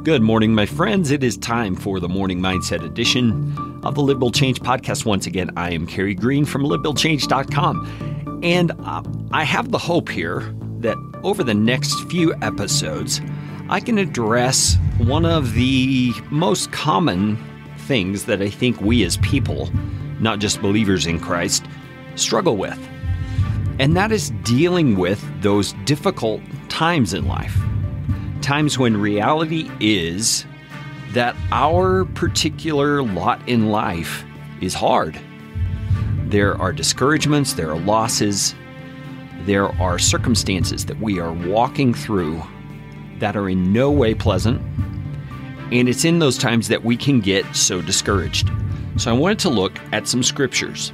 Good morning, my friends. It is time for the Morning Mindset edition of the Live Build Change podcast. Once again, I am Kerry Green from livebuildchange.com. And I have the hope here that over the next few episodes, I can address one of the most common things that I think we as people, not just believers in Christ, struggle with. And that is dealing with those difficult times in life. Times when reality is that our particular lot in life is hard. There are discouragements, there are losses, there are circumstances that we are walking through that are in no way pleasant, and it's in those times that we can get so discouraged. So I wanted to look at some scriptures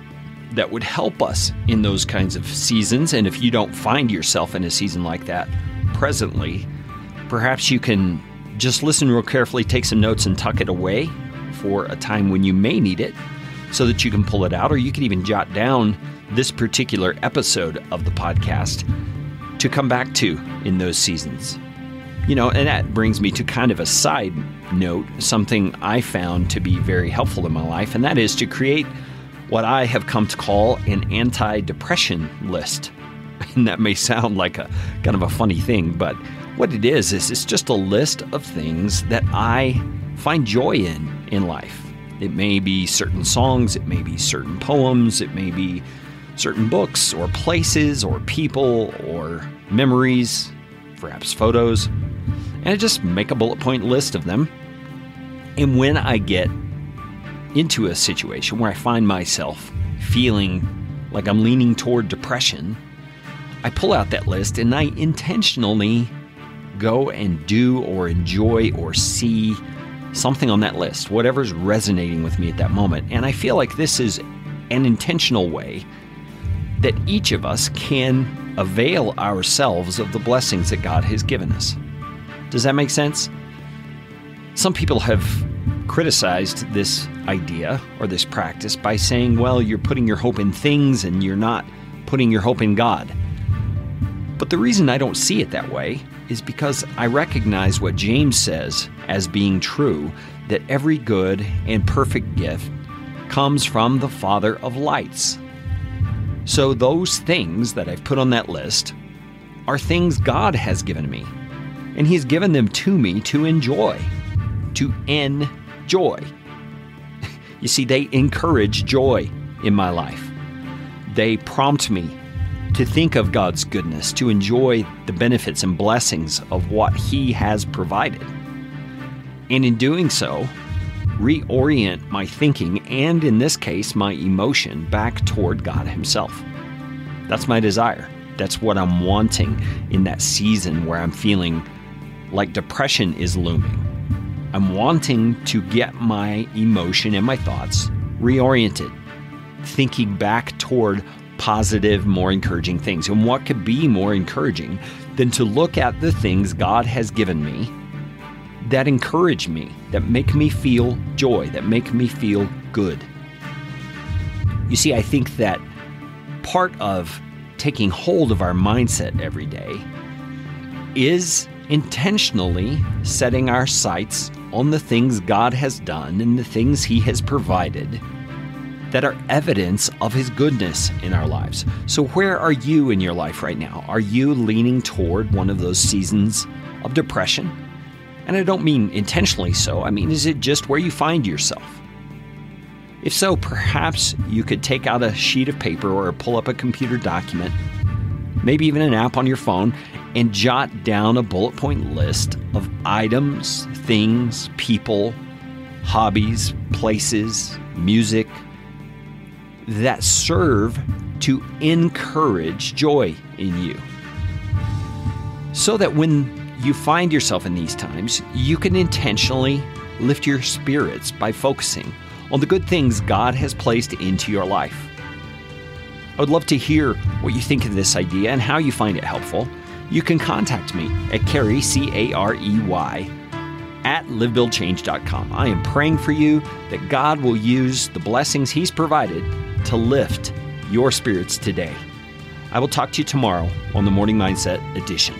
that would help us in those kinds of seasons, and if you don't find yourself in a season like that presently, perhaps you can just listen real carefully, take some notes, and tuck it away for a time when you may need it so that you can pull it out, or you can even jot down this particular episode of the podcast to come back to in those seasons. You know, and that brings me to kind of a side note, something I found to be very helpful in my life, and that is to create what I have come to call an anti-depression list. And that may sound like a kind of a funny thing, but what it is it's just a list of things that I find joy in life. It may be certain songs, it may be certain poems, it may be certain books or places or people or memories, perhaps photos. And I just make a bullet point list of them. And when I get into a situation where I find myself feeling like I'm leaning toward depression, I pull out that list and I intentionally go and do or enjoy or see something on that list, whatever's resonating with me at that moment. And I feel like this is an intentional way that each of us can avail ourselves of the blessings that God has given us. Does that make sense? Some people have criticized this idea or this practice by saying, well, you're putting your hope in things and you're not putting your hope in God. But the reason I don't see it that way is because I recognize what James says as being true, that every good and perfect gift comes from the Father of lights. So those things that I've put on that list are things God has given me, and He's given them to me to enjoy, to enjoy. You see, they encourage joy in my life. They prompt me to think of God's goodness, to enjoy the benefits and blessings of what He has provided. And in doing so, reorient my thinking, and in this case, my emotion, back toward God Himself. That's my desire. That's what I'm wanting in that season where I'm feeling like depression is looming. I'm wanting to get my emotion and my thoughts reoriented, thinking back toward positive, more encouraging things. And what could be more encouraging than to look at the things God has given me that encourage me, that make me feel joy, that make me feel good? You see, I think that part of taking hold of our mindset every day is intentionally setting our sights on the things God has done and the things He has provided that are evidence of His goodness in our lives. So where are you in your life right now? Are you leaning toward one of those seasons of depression? And I don't mean intentionally so. I mean, is it just where you find yourself? If so, perhaps you could take out a sheet of paper or pull up a computer document, maybe even an app on your phone, and jot down a bullet point list of items, things, people, hobbies, places, music, that serve to encourage joy in you. So that when you find yourself in these times, you can intentionally lift your spirits by focusing on the good things God has placed into your life. I would love to hear what you think of this idea and how you find it helpful. You can contact me at Kerry, C-A-R-E-Y, at livebuildchange.com. I am praying for you that God will use the blessings He's provided to lift your spirits today. I will talk to you tomorrow on the Morning Mindset Edition.